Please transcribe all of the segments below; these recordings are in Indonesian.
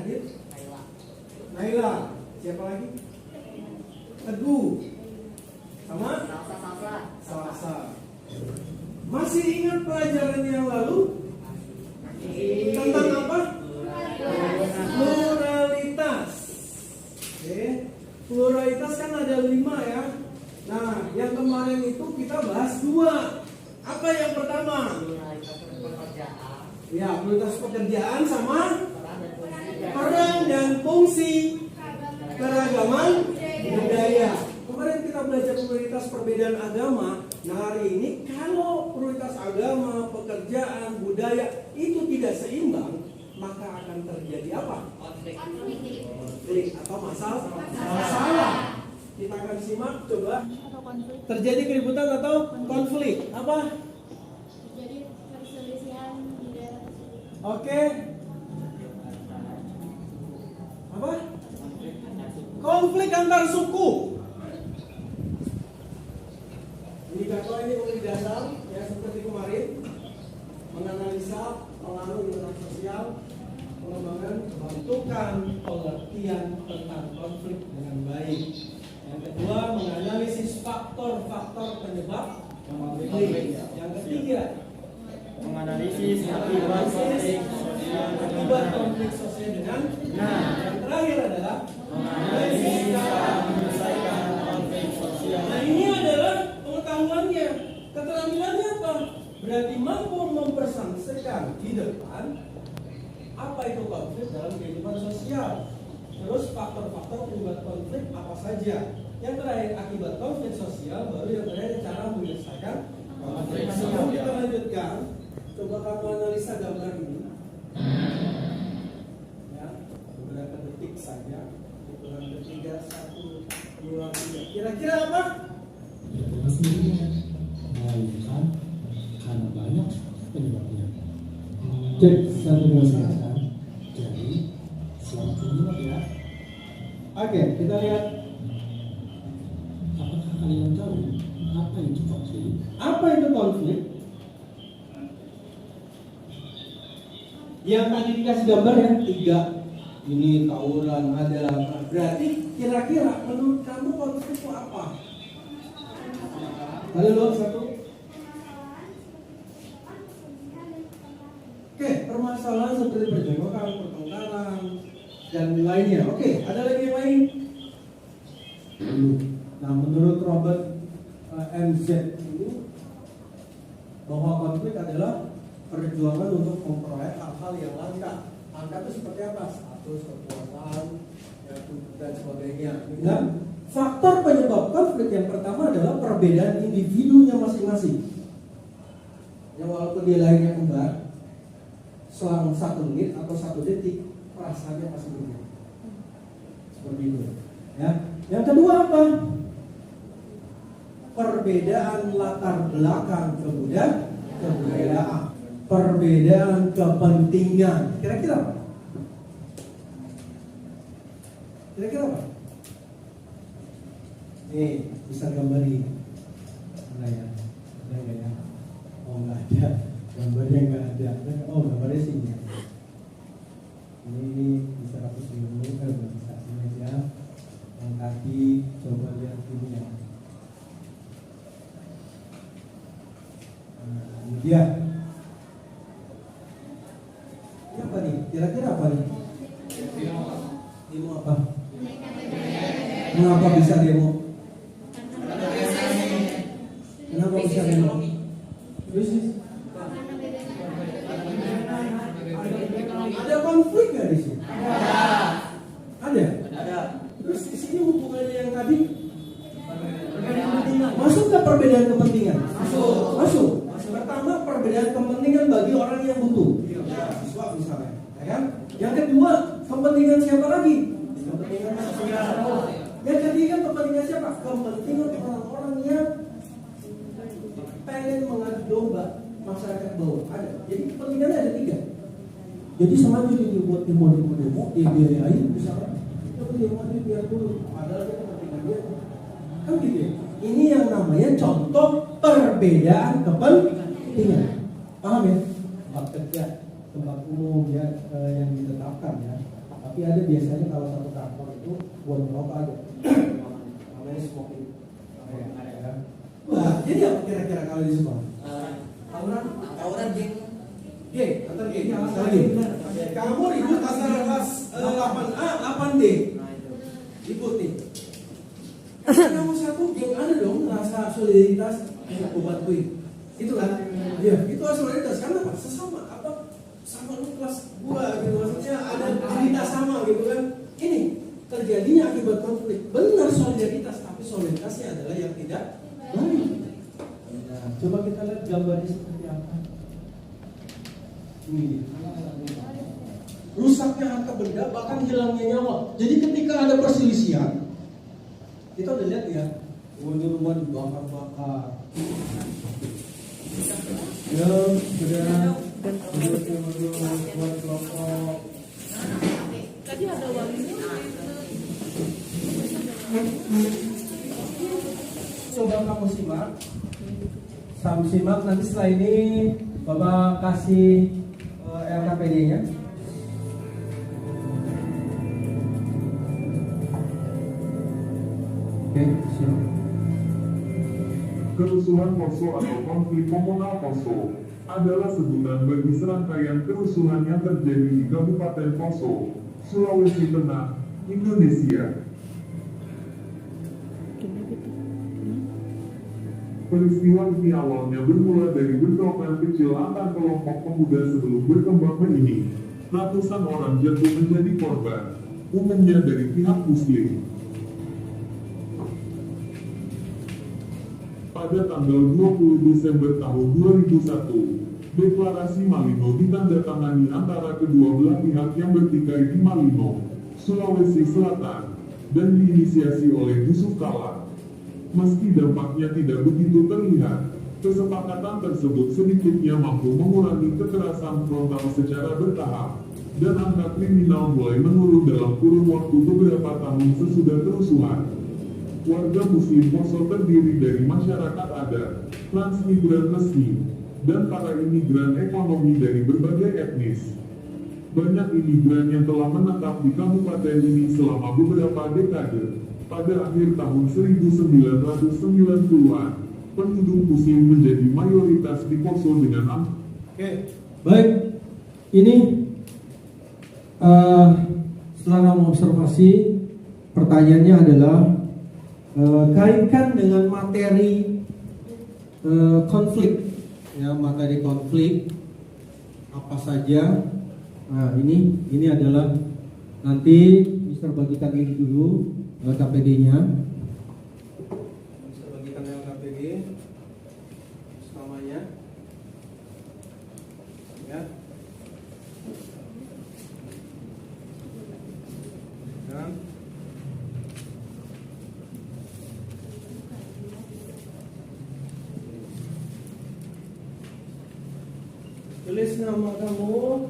hadir? Naila. Siapa lagi? Teguh. Sama? Salsa. Masih ingat pelajaran yang lalu? Tentang apa? Pluralitas. Oke. Pluralitas kan ada 5 ya. Nah, yang kemarin itu kita bahas 2. Apa yang pertama? Ya, pluralitas pekerjaan sama peran dan fungsi keragaman budaya. Kemarin kita belajar pluralitas perbedaan agama. Nah, hari ini kalau pluralitas agama, pekerjaan, budaya itu tidak seimbang, maka akan terjadi apa? Konflik atau masalah. Kita akan simak, coba. Terjadi keributan atau konflik? Apa? Terjadi perselisihan di daerah tersebut. Oke. Apa? Konflik antar suku. Indikator ini memberi dasar ya seperti kemarin, menganalisa pengaruh interaksi sosial, pengembangan bentukan pengertian tentang konflik dengan baik. Yang kedua, menganalisis faktor-faktor penyebab konflik. Yang ketiga, menganalisis akibat konflik sosial dengan yang terakhir adalah menganalisis cara menyelesaikan konflik sosial. Nah, ini adalah pengetahuannya. Keterampilannya apa? Berarti mampu mempersangsikan di depan apa itu konflik dalam kehidupan sosial. Terus faktor-faktor penyebab konflik apa saja. Yang terakhir akibat konflik sosial, baru yang terakhir cara menyelesaikan konflik. Sebelum kita lanjutkan, coba kamu analisa gambar ini. Ya, beberapa detik saja. Hitungan ketiga, 1, 2, 3. Kira-kira apa? Melahirkan karena banyak penyebabnya. Cek 1, 2, 3. Jadi selamat menyimak ya. Oke, kita lihat. Apakah kalian tahu apa itu konflik? Apa itu konflik? Yang tadi dikasih gambar ya 3. Ini tawuran ada. Berarti kira-kira menurut kamu konflik itu apa? Halo lo 1. Oke, permasalahan seperti perjenggokan, pertengkaran, dan lainnya. Oke, ada lagi yang lain? Nah, menurut Robert MZ ini bahwa konflik adalah perjuangan untuk memperoleh hal-hal yang langka. Langka itu seperti apa? Status, kekuasaan, dan sebagainya. Dan faktor penyebab konflik yang pertama adalah perbedaan individunya masing-masing. Yang walaupun dia lahirnya kembar, selang 1 menit atau 1 detik, perasaannya pasti berbeda. Seperti itu. Ya. Yang kedua apa? Perbedaan latar belakang kebudayaan, perbedaan kepentingan. Kira-kira apa? Kira-kira apa? Nih, bisa gambarin. Mana ya? Ada nggak ya? Oh, nggak ada. Gambarnya nggak ada. Oh, gambarnya sini. Ini bisa hapus dulu, bisa sini aja. Yang kaki coba lihat ini ya. Nah, ini dia. Ini apa nih? Kira-kira apa nih? Demo apa? Kenapa bisa demo? Kenapa bisa demo? Terus? Ada konflik nggak di sini? Ada. Terus di sini hubungannya yang tadi? Masuk ke perbedaan kepentingan? Masuk. Pertama, perbedaan kepentingan bagi orang yang butuh. Siswa misalnya, ya kan? Yang kedua, kepentingan siapa lagi? Kepentingan masyarakat. Yang ketiga, kepentingan siapa? Kepentingan orang-orang yang pengen mengadu domba masyarakat bawah. Ada. Jadi kepentingannya ada 3. Jadi sengaja dibuat demo, dibiayain misalnya. Tapi dia mati biar dulu. Padahal dia kepentingan dia. Kan gitu ya. Ini yang namanya contoh perbedaan kepentingan. Paham ya? Tempat kerja, tempat umum ya yang ditetapkan ya. Tapi ada biasanya kalau satu kantor itu buat merokok ada. Namanya smoking. Ya. Wah, jadi apa kira-kira kalau di sekolah? Tawuran geng. Geng, antar geng. Kamu ribut antara kelas 8A, 8D. Ribut nih. Kamu satu geng ada dong rasa solidaritas yang aku bantuin. Itu kan? Iya, itu solidaritas karena apa? Sesama apa? Sama lu kelas gua gitu, maksudnya ada cerita sama gitu kan. Ini terjadinya akibat konflik. Benar solidaritas, tapi solidaritasnya adalah yang tidak baik. Nah, coba kita lihat gambarnya seperti apa. Ini rusaknya harta benda, bahkan hilangnya nyawa. Jadi ketika ada perselisihan, kita udah lihat ya, rumah dibakar-bakar. Ya, sudah buat kelompok. Tadi ada wanginya. Coba kamu simak nanti setelah ini Bapak kasih LKPD-nya. Oke, siap. Kerusuhan Poso atau konflik komunal Poso adalah sebutan bagi serangkaian kerusuhan yang terjadi di Kabupaten Poso, Sulawesi Tengah, Indonesia. Peristiwa ini awalnya bermula dari bentrokan kecil antar kelompok pemuda sebelum berkembang ini. Ratusan orang jatuh menjadi korban, umumnya dari pihak Muslim. Pada tanggal 20 Desember tahun 2001, deklarasi Malino ditandatangani antara kedua belah pihak yang bertikai di Malino, Sulawesi Selatan, dan diinisiasi oleh Yusuf Kala. Meski dampaknya tidak begitu terlihat, kesepakatan tersebut sedikitnya mampu mengurangi kekerasan frontal secara bertahap, dan angka kriminal mulai menurun dalam kurun waktu beberapa tahun sesudah kerusuhan. Warga Muslim Poso terdiri dari masyarakat adat, transmigran resmi, dan para imigran ekonomi dari berbagai etnis. Banyak imigran yang telah menetap di kabupaten ini selama beberapa dekade. Pada akhir tahun 1990-an, penduduk Muslim menjadi mayoritas di Poso dengan Oke, baik. Ini setelah kamu observasi, pertanyaannya adalah kaitkan dengan materi konflik, ya, materi konflik apa saja. Nah, ini adalah nanti Mister bagikan ini dulu LKPD-nya. Mister bagikan LKPD selamanya, ya. Dan tulis nama kamu,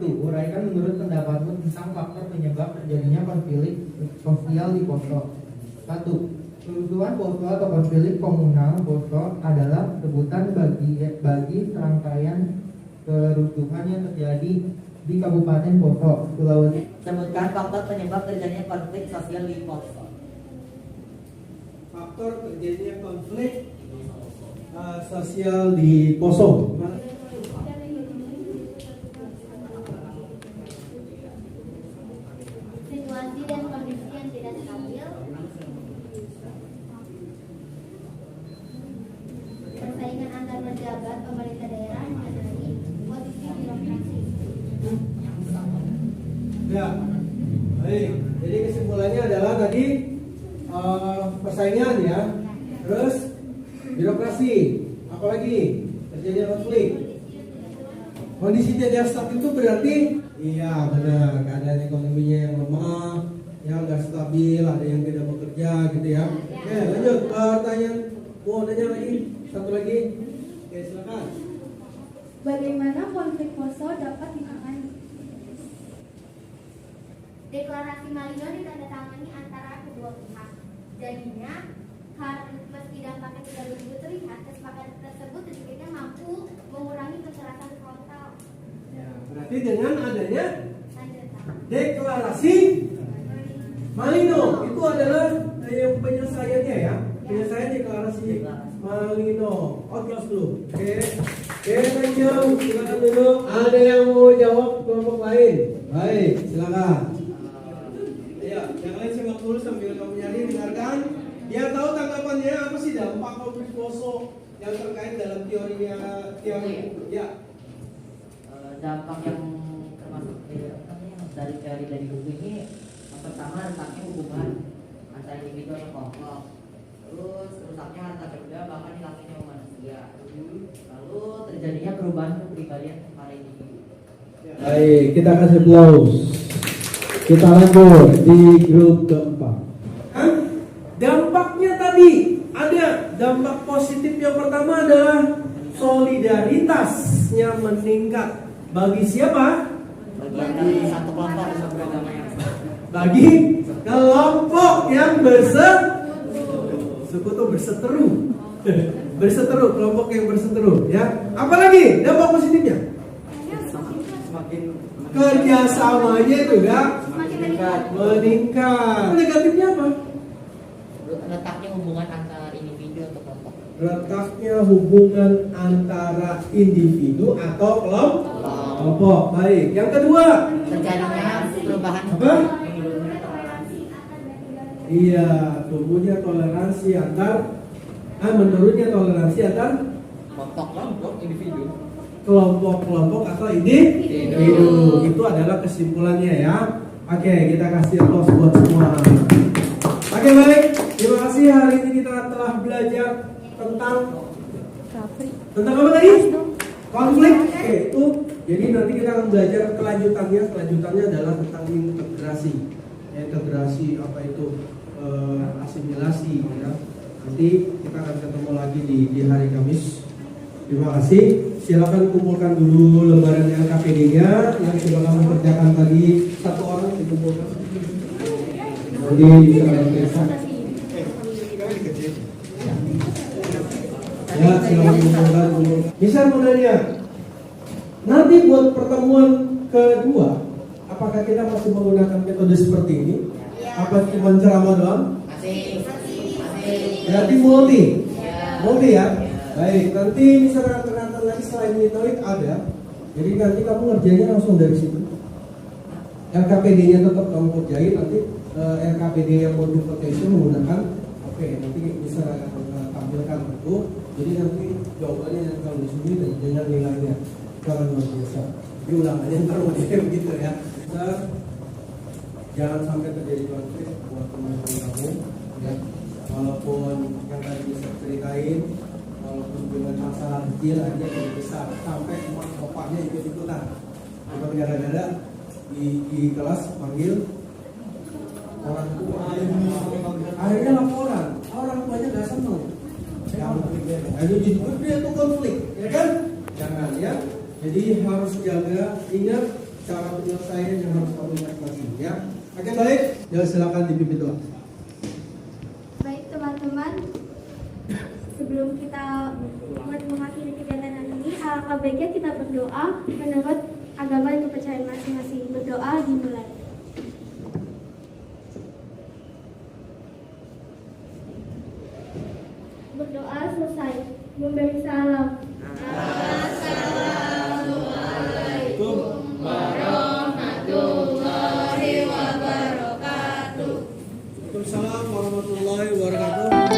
uraikan menurut pendapatmu tentang faktor penyebab terjadinya konflik sosial di Poso. 1. Kerusuhan Poso atau konflik komunal Poso adalah sebutan bagi serangkaian kerusuhan yang terjadi di Kabupaten Poso, Sulawesi. Sebutkan faktor penyebab terjadinya konflik sosial di Poso. Faktor terjadinya konflik sosial di Poso. Situasi dan kondisi yang tidak stabil, persaingan antar pejabat pemerintah daerah mengenai posisi birokrasi. Ya, baik. Jadi kesimpulannya adalah tadi persaingan, ya, terus birokrasi, apalagi terjadi konflik. Kondisi tidak stabil itu berarti, iya benar, keadaan ekonominya yang lemah, yang nggak stabil, ada yang tidak bekerja, gitu ya. Oke, lanjut. Pertanyaan, mau nanya lagi, satu lagi. Oke, silakan. Bagaimana konflik Poso dapat ditangani? Deklarasi Malino ditandatangani antara kedua pihak. Jadinya, meski dampaknya tidak begitu terlihat, kesepakatan tersebut sedikitnya mampu mengurangi kekerasan frontal. Ya, berarti dengan adanya Lanjut. deklarasi Malino itu adalah yang penyelesaiannya ya. Penyelesaian deklarasi Malino. Oke, dulu. Oke, thank you. Silakan duduk. Ada yang mau jawab kelompok lain? Baik, silakan. Ya, yang lain simak dulu sambil kamu nyari, dengarkan. Dia tahu tanggapannya apa sih dampak konflik Poso yang terkait dalam teorinya ya. Dampak yang termasuk dari teori dari buku ini, yang pertama letaknya hubungan antara individu dan kelompok, terus rusaknya harta benda bahkan hilangnya manusia, lalu terjadinya perubahan kepribadian para individu. Baik, kita kasih applause. Kita lanjut di grup keempat. Dampaknya tadi ada dampak positif yang pertama adalah solidaritasnya meningkat. Bagi siapa? Bagi satu kelompok beragama yang sama. Bagi kelompok yang berseteru. Berseteru, kelompok yang berseteru ya. Apalagi dampak positifnya? Kerjasamanya juga meningkat. Negatifnya apa? Letaknya hubungan antara individu atau kelompok. Letaknya hubungan antara individu atau kelompok. Baik. Yang kedua, Terjadinya perubahan apa? Iya, tumbuhnya toleransi menurunnya toleransi antar kelompok individu. kelompok atau individu. Itu adalah kesimpulannya ya. Oke, kita kasih applause buat semua. Oke, baik. Terima kasih, hari ini kita telah belajar tentang apa tadi? Konflik. Oke, itu. Jadi nanti kita akan belajar kelanjutannya. Kelanjutannya adalah tentang integrasi. Integrasi apa itu? Asimilasi ya. Nanti kita akan ketemu lagi di hari Kamis. Terima kasih. Silakan kumpulkan dulu lembaran LKPD-nya yang sudah kamu kerjakan tadi, satu orang dikumpulkan. Jadi bisa berkesah. Ya, silakan kumpulkan dulu. Bisa menanya. Nanti buat pertemuan kedua, apakah kita masih menggunakan metode seperti ini? Apa cuma ceramah doang? Masih. Berarti multi ya. Baik, nanti misalnya ternyata lagi selain mitoid ada. Jadi nanti kamu ngerjainnya langsung dari situ. LKPD-nya tetap kamu kerjain, nanti LKPD yang multiplication menggunakan nanti bisa tampilkan itu. Jadi nanti jawabannya yang kamu sendiri dan dengan nilainya. Kalau luar biasa. Jadi ulangannya ntar begitu ya. Jangan sampai terjadi konflik buat teman-teman kamu ya. Walaupun yang tadi bisa ceritain, walaupun dengan masalah kecil aja tidak besar, sampai emak bapaknya ikut-ikutan. Cuma gara-gara di kelas panggil orang tua, akhirnya laporan, orang tuanya nggak seneng. Ayo jadi gede tuh konflik, ya kan? Jangan ya. Jadi harus jaga, ingat cara penyelesaian yang harus kamu ingat lagi ya. Oke, baik, ya silakan dipimpin doa. Baik teman-teman, sebelum kita mengakhiri kegiatan ini, alangkah baiknya kita berdoa menurut agama yang dipercaya masing-masing. Berdoa dimulai. Berdoa selesai. Memberi salam. Assalamualaikum warahmatullahi wabarakatuh. Waalaikumsalam warahmatullahi wabarakatuh.